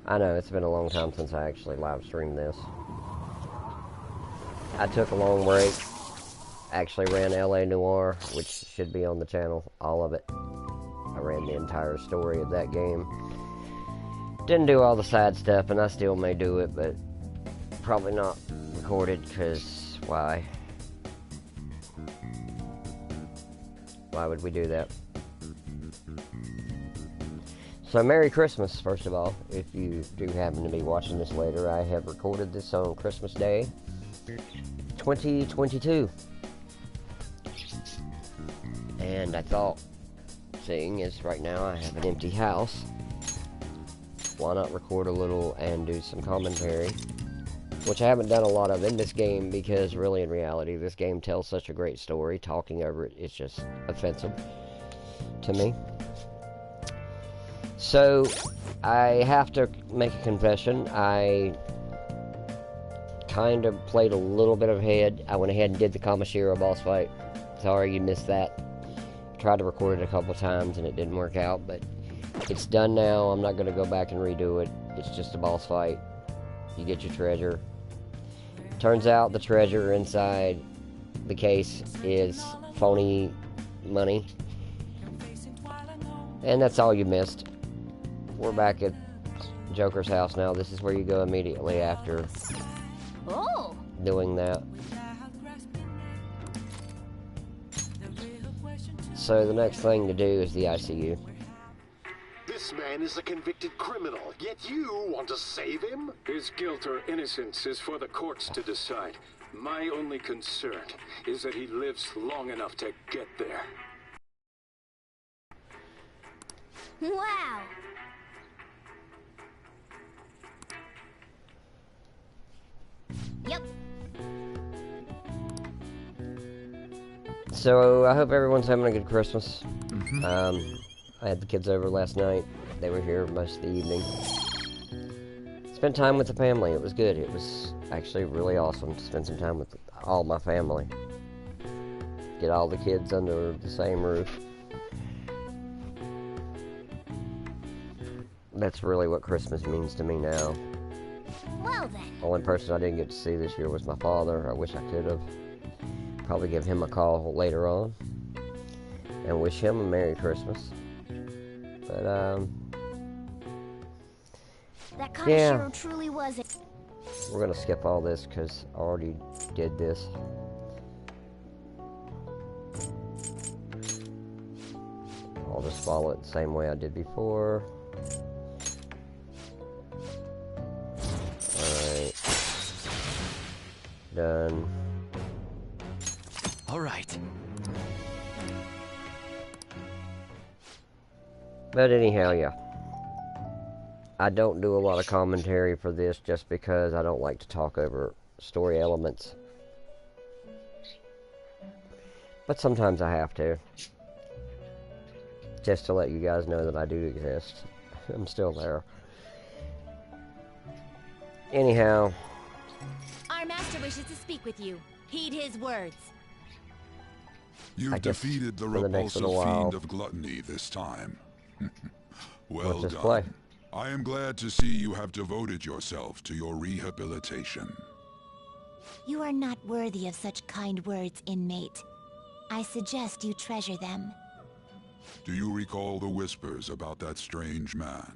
I know, it's been a long time since I actually live streamed this. I took a long break. Actually ran LA Noire, which should be on the channel, all of it. I ran the entire story of that game. Didn't do all the side stuff, and I still may do it, but probably not recorded, because why? Why would we do that? So Merry Christmas, first of all. If you do happen to be watching this later, I have recorded this on Christmas Day 2022. And I thought, seeing as right now I have an empty house, why not record a little and do some commentary, which I haven't done a lot of in this game, because really in reality this game tells such a great story. Talking over it is just offensive to me. So I have to make a confession. I kind of played a little bit ahead. I went ahead and did the Kamashiro boss fight. Sorry you missed that. Tried to record it a couple times and it didn't work out, but it's done now. I'm not going to go back and redo it. It's just a boss fight. You get your treasure. Turns out the treasure inside the case is phony money. And that's all you missed. We're back at Joker's house now. This is where you go immediately after doing that. So the next thing to do is the ICU. This man is a convicted criminal, yet you want to save him? His guilt or innocence is for the courts to decide. My only concern is that he lives long enough to get there. Wow! Yep. So I hope everyone's having a good Christmas. I had the kids over last night. They were here most of the evening. Spent time with the family. It was good. It was actually really awesome to spend some time with all my family. Get all the kids under the same roof. That's really what Christmas means to me now. Well then. The only person I didn't get to see this year was my father. I wish I could have. Probably give him a call later on and wish him a Merry Christmas. But That yeah, Kamashiro truly was it. we're gonna skip all this because I already did this. I'll just follow it the same way I did before. Alright. Done. All right. But anyhow, yeah. I don't do a lot of commentary for this just because I don't like to talk over story elements. But sometimes I have to. Just to let you guys know that I do exist. I'm still there. Anyhow. Our master wishes to speak with you. Heed his words. You've defeated the repulsive fiend of gluttony this time. Well done. Play. I am glad to see you have devoted yourself to your rehabilitation. You are not worthy of such kind words, inmate. I suggest you treasure them. Do you recall the whispers about that strange man?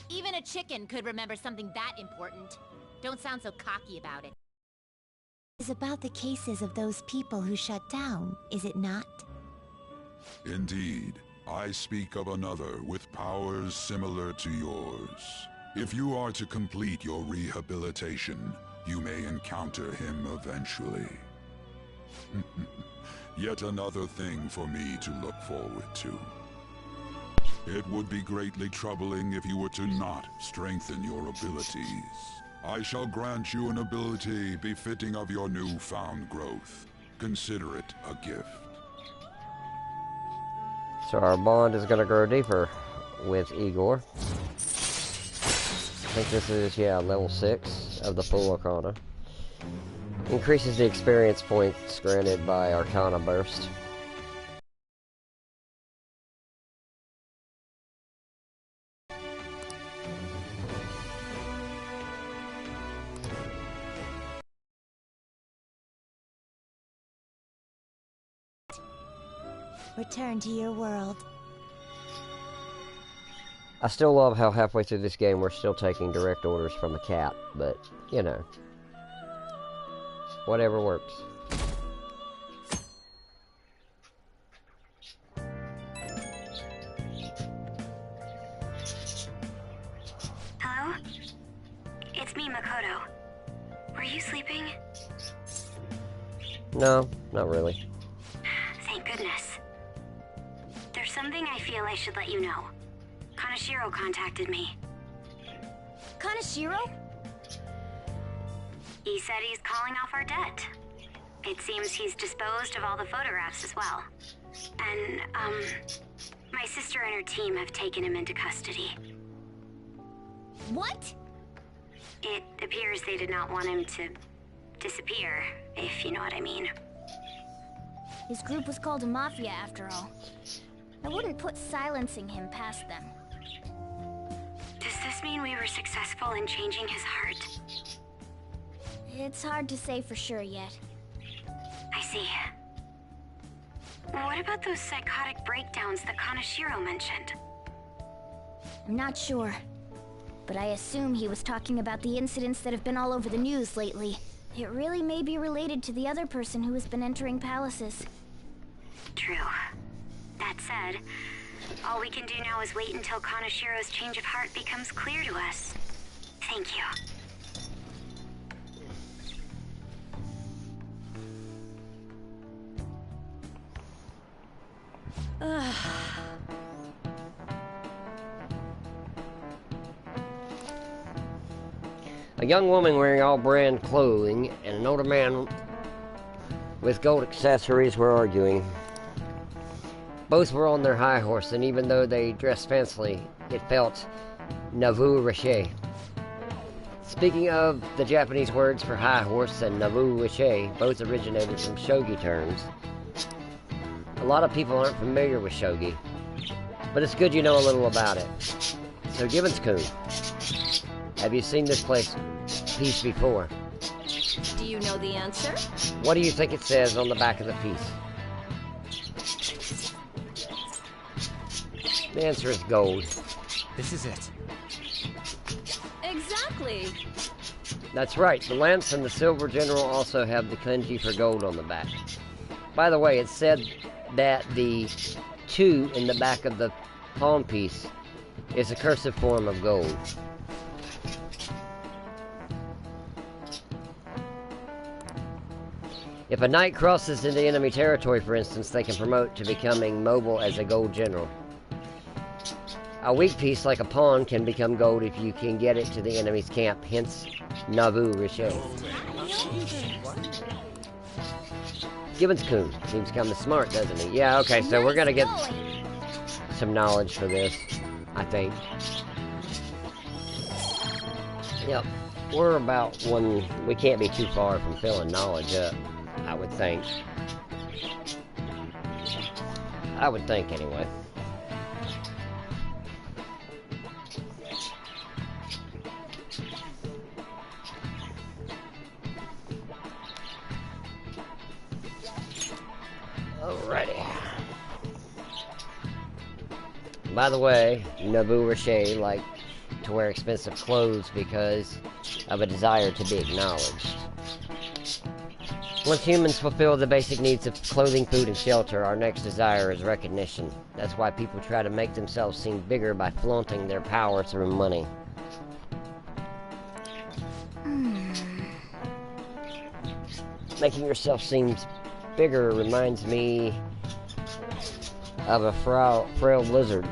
Even a chicken could remember something that important. Don't sound so cocky about it. It's about the cases of those people who shut down, is it not? Indeed. I speak of another with powers similar to yours. If you are to complete your rehabilitation, you may encounter him eventually. Yet another thing for me to look forward to. It would be greatly troubling if you were to not strengthen your abilities. I shall grant you an ability befitting of your newfound growth. Consider it a gift. So our bond is going to grow deeper with Igor. I think this is, yeah, level 6 of the full Arcana. Increases the experience points granted by Arcana Burst. Return to your world. I still love how halfway through this game we're still taking direct orders from a cat, but, you know. Whatever works. Hello? It's me, Makoto. Were you sleeping? No, not really. Thank goodness. There's something I feel I should let you know. Kaneshiro contacted me. Kaneshiro? He said he's calling off our debt. It seems he's disposed of all the photographs as well. And, my sister and her team have taken him into custody. What? It appears they did not want him to disappear, if you know what I mean. His group was called a mafia after all. I wouldn't put silencing him past them. Does this mean we were successful in changing his heart? It's hard to say for sure yet. I see. What about those psychotic breakdowns that Kaneshiro mentioned? I'm not sure. But I assume he was talking about the incidents that have been all over the news lately. It really may be related to the other person who has been entering palaces. True. That said, all we can do now is wait until Kaneshiro's change of heart becomes clear to us. Thank you. A young woman wearing all brand clothing and an older man with gold accessories were arguing. Both were on their high horse, and even though they dressed fancily, it felt nouveau riche. Speaking of the Japanese words for high horse and nouveau riche, both originated from shogi terms. A lot of people aren't familiar with shogi, but it's good you know a little about it. So Gibbons-kun, have you seen this piece before? Do you know the answer? What do you think it says on the back of the piece? The answer is gold. This is it. Exactly. That's right. The lance and the silver general also have the kanji for gold on the back. By the way, it's said that the 2 in the back of the palm piece is a cursive form of gold. If a knight crosses into enemy territory, for instance, they can promote to becoming mobile as a gold general. A weak piece like a pawn can become gold if you can get it to the enemy's camp, hence nouveau riche. Gibbons-kun seems kind of smart, doesn't he? Yeah, okay, so we're gonna get some knowledge for this, I think. Yep, we're about one. We can't be too far from filling knowledge up, I would think. I would think, anyway. Alrighty. By the way, nouveau riche like to wear expensive clothes because of a desire to be acknowledged. Once humans fulfill the basic needs of clothing, food, and shelter, our next desire is recognition. That's why people try to make themselves seem bigger by flaunting their power through money. Making yourself seem bigger reminds me of a frail lizard.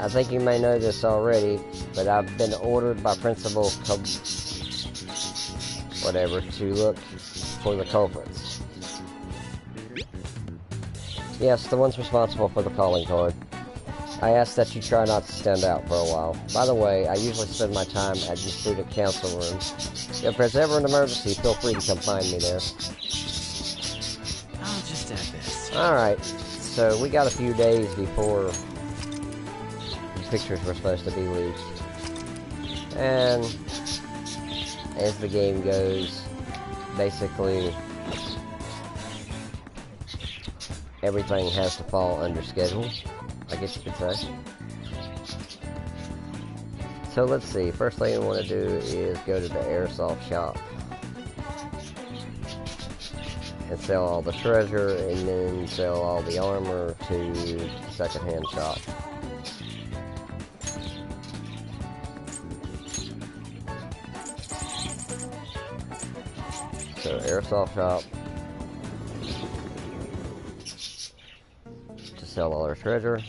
I think you may know this already, but I've been ordered by Principal whatever to look for the culprits. Yes, the ones responsible for the calling card. I ask that you try not to stand out for a while. By the way, I usually spend my time at the student council room. If there's ever an emergency, feel free to come find me there. I'll just add this. Alright, so we got a few days before the pictures were supposed to be leaked. And as the game goes, basically everything has to fall under schedule, I guess you could say. So let's see, first thing I want to do is go to the airsoft shop and sell all the treasure, and then sell all the armor to the secondhand shop. So airsoft shop to sell all our treasure,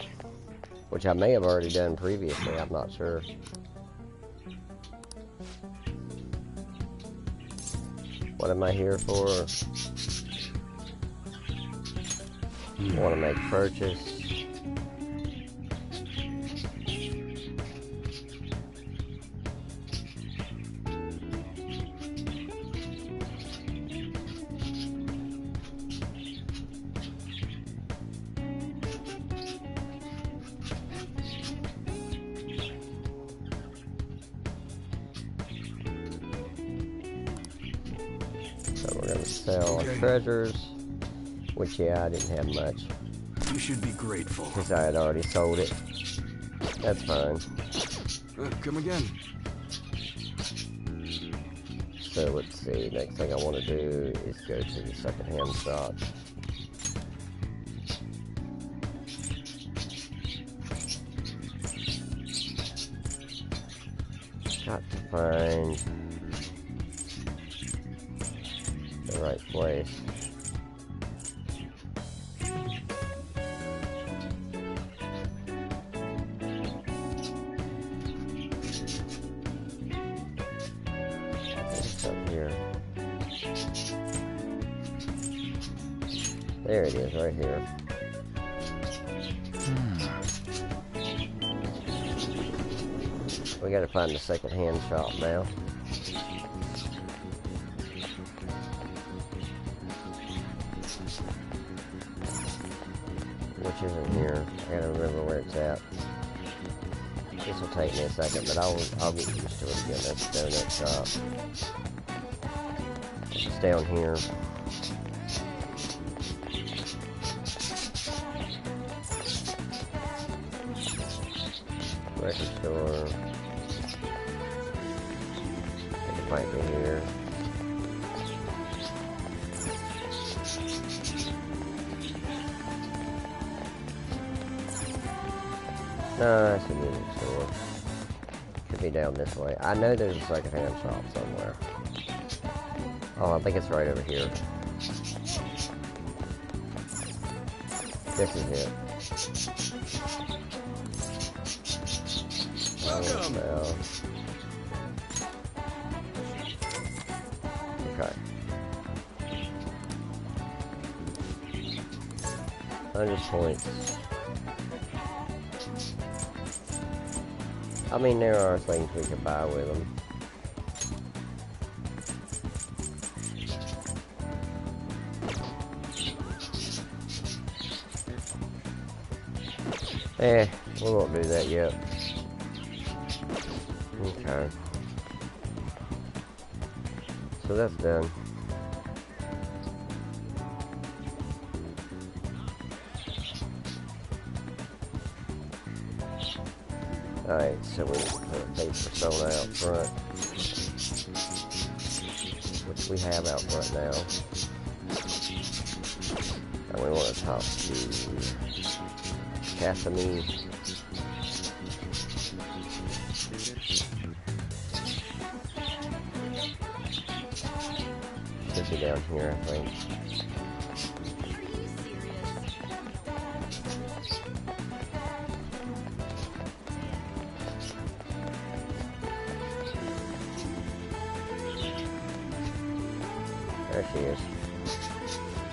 which I may have already done previously, I'm not sure. What am I here for? Want to make purchase. So we're going to sell treasures, which, yeah, I didn't have much. You should be grateful. Because I had already sold it. That's fine. Come again. So let's see, next thing I want to do is go to the secondhand shop. Got to find the right place. It's up here. There it is, right here. We gotta find the second-hand shop now. Which isn't here. I gotta remember where it's at. This will take me a second, but I'll get used to it again. That's the donut shop. It's down here. Record store. It might be here. No, that's a music store. Could be down this way. I know there's a second-hand shop somewhere. Oh, I think it's right over here. This is it. Welcome. Okay. 100 points. I mean, there are things we can buy with them. We won't do that yet. Okay. So that's done. Alright, so we put a base persona out front, which we have out front now. And we want to talk to Casimir. Should be down here, I think. There she is.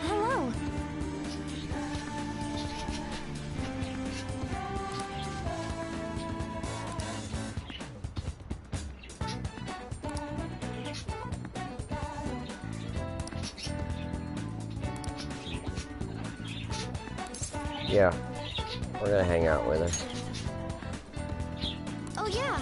Hello. Yeah, we're gonna hang out with her. Oh, yeah.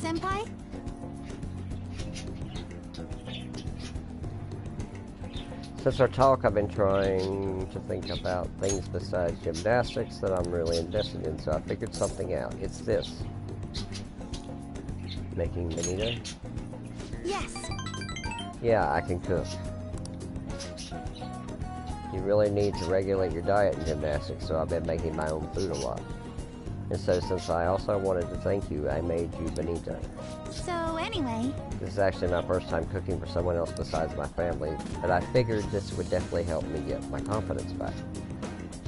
Senpai? Since our talk, I've been trying to think about things besides gymnastics that I'm really invested in, so I figured something out. It's this. Making bonito? Yes. Yeah, I can cook. You really need to regulate your diet in gymnastics, so I've been making my own food a lot. And so since I also wanted to thank you, I made you bonito. So anyway... This is actually my first time cooking for someone else besides my family, but I figured this would definitely help me get my confidence back.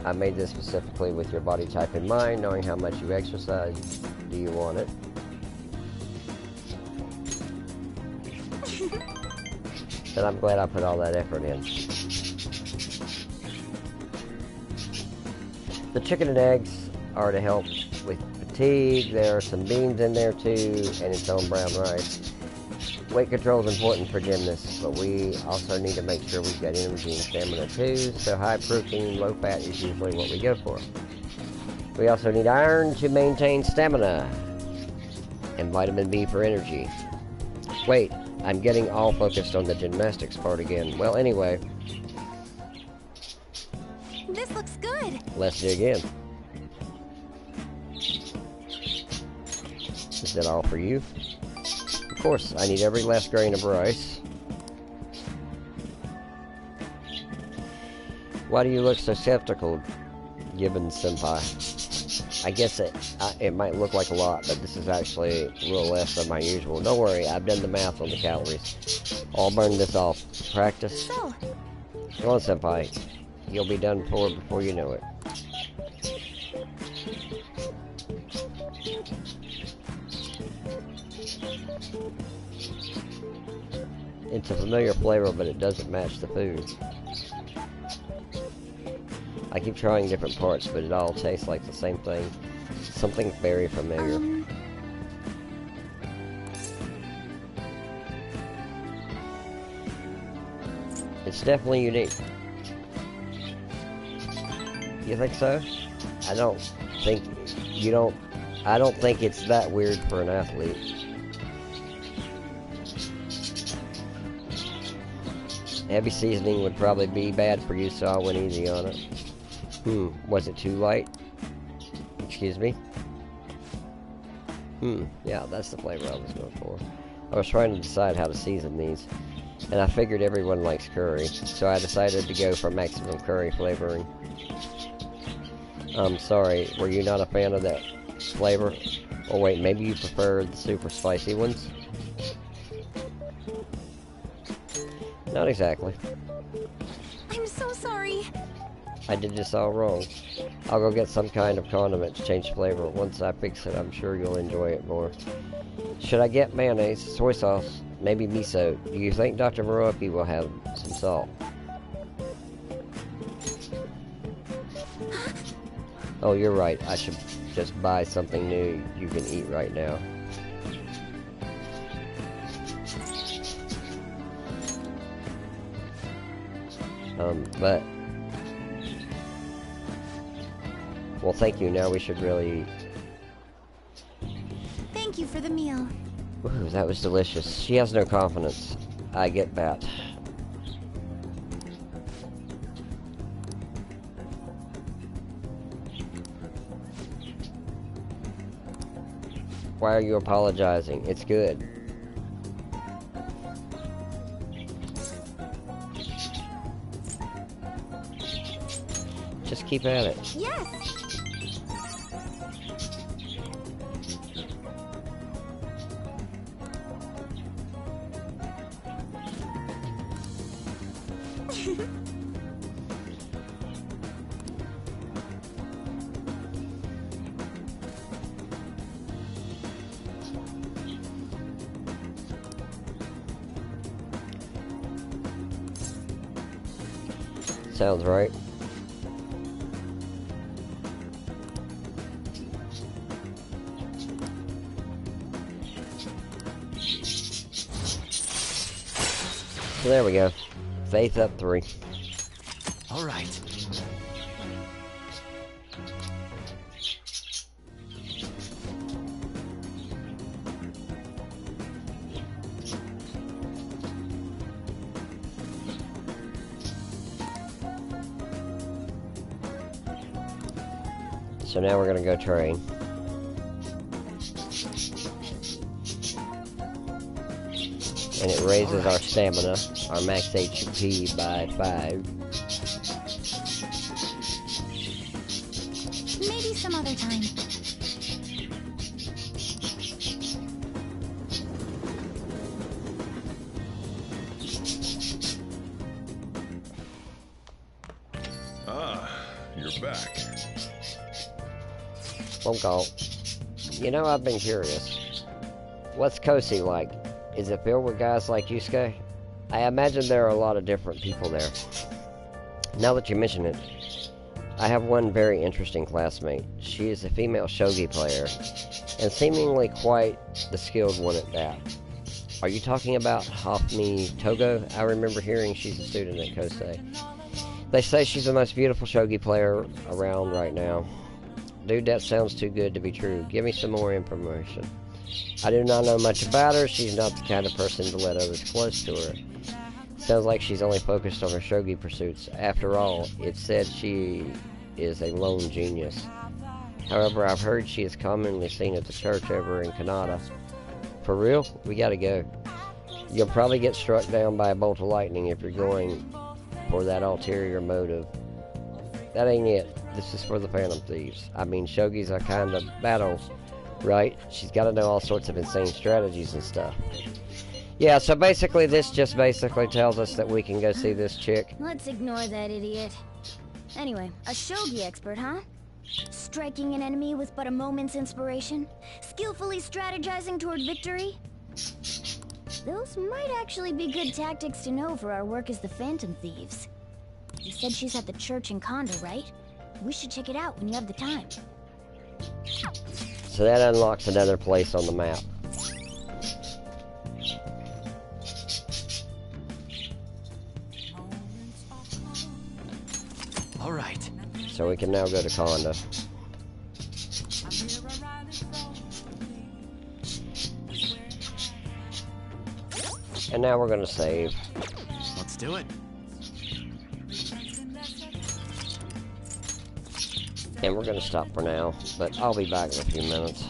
I made this specifically with your body type in mind, knowing how much you exercise. Do you want it? But I'm glad I put all that effort in. The chicken and eggs are to help with fatigue. There are some beans in there too, and its own brown rice. Weight control is important for gymnasts, but we also need to make sure we've got energy and stamina too, so high protein, low fat is usually what we go for. We also need iron to maintain stamina, and vitamin B for energy. Wait, I'm getting all focused on the gymnastics part again. Well, anyway. This looks good. Let's dig in. Is that all for you? Of course, I need every last grain of rice. Why do you look so skeptical, Gibbons-senpai? I guess it might look like a lot, but this is actually a little less than my usual. Don't worry, I've done the math on the calories. I'll burn this off. Practice? So. Come on, senpai. You'll be done for before you know it. It's a familiar flavor, but it doesn't match the food. I keep trying different parts, but it all tastes like the same thing. Something very familiar. It's definitely unique. You think so? I don't think it's that weird for an athlete. Heavy seasoning would probably be bad for you, so I went easy on it. Was it too light? Excuse me? Yeah, that's the flavor I was going for. I was trying to decide how to season these, and I figured everyone likes curry, so I decided to go for maximum curry flavoring. I'm sorry, were you not a fan of that flavor? Oh wait, maybe you prefer the super spicy ones? Not exactly. I'm so sorry. I did this all wrong. I'll go get some kind of condiment to change flavor. Once I fix it, I'm sure you'll enjoy it more. Should I get mayonnaise, soy sauce, maybe miso? Do you think Dr. Moroki will have some salt? Oh, you're right. I should just buy something new you can eat right now. But... Well, thank you. Now we should really... Thank you for the meal. Ooh, that was delicious. She has no confidence. I get that. Why are you apologizing? It's good. Just keep at it. Yes! Sounds right. So there we go. Faith up 3. All right. So now we're gonna go train. And it raises our stamina, our max HP by 5. Maybe some other time. Ah, you're back. Phone call. You know, I've been curious. What's Kosi like? Is it filled with guys like Yusuke? I imagine there are a lot of different people there. Now that you mention it, I have one very interesting classmate. She is a female shogi player, and seemingly quite the skilled one at that. Are you talking about Hafmi Togo? I remember hearing she's a student at Kosei. They say she's the most beautiful shogi player around right now. Dude, that sounds too good to be true. Give me some more information. I do not know much about her. She's not the kind of person to let others close to her. Sounds like she's only focused on her shogi pursuits. After all, it's said she is a lone genius. However, I've heard she is commonly seen at the church over in Kanata. For real? We gotta go. You'll probably get struck down by a bolt of lightning if you're going for that ulterior motive. That ain't it. This is for the Phantom Thieves. I mean, shogis are kind of battles, right? She's got to know all sorts of insane strategies and stuff. Yeah, so basically this just basically tells us that we can go see this chick. Let's ignore that idiot. Anyway, a shogi expert, huh? Striking an enemy with but a moment's inspiration? Skillfully strategizing toward victory? Those might actually be good tactics to know for our work as the Phantom Thieves. You said she's at the church in Kondo, right? We should check it out when you have the time. So that unlocks another place on the map. All right. So we can now go to Kondo. And now we're gonna save. Let's do it. And we're gonna stop for now, but I'll be back in a few minutes.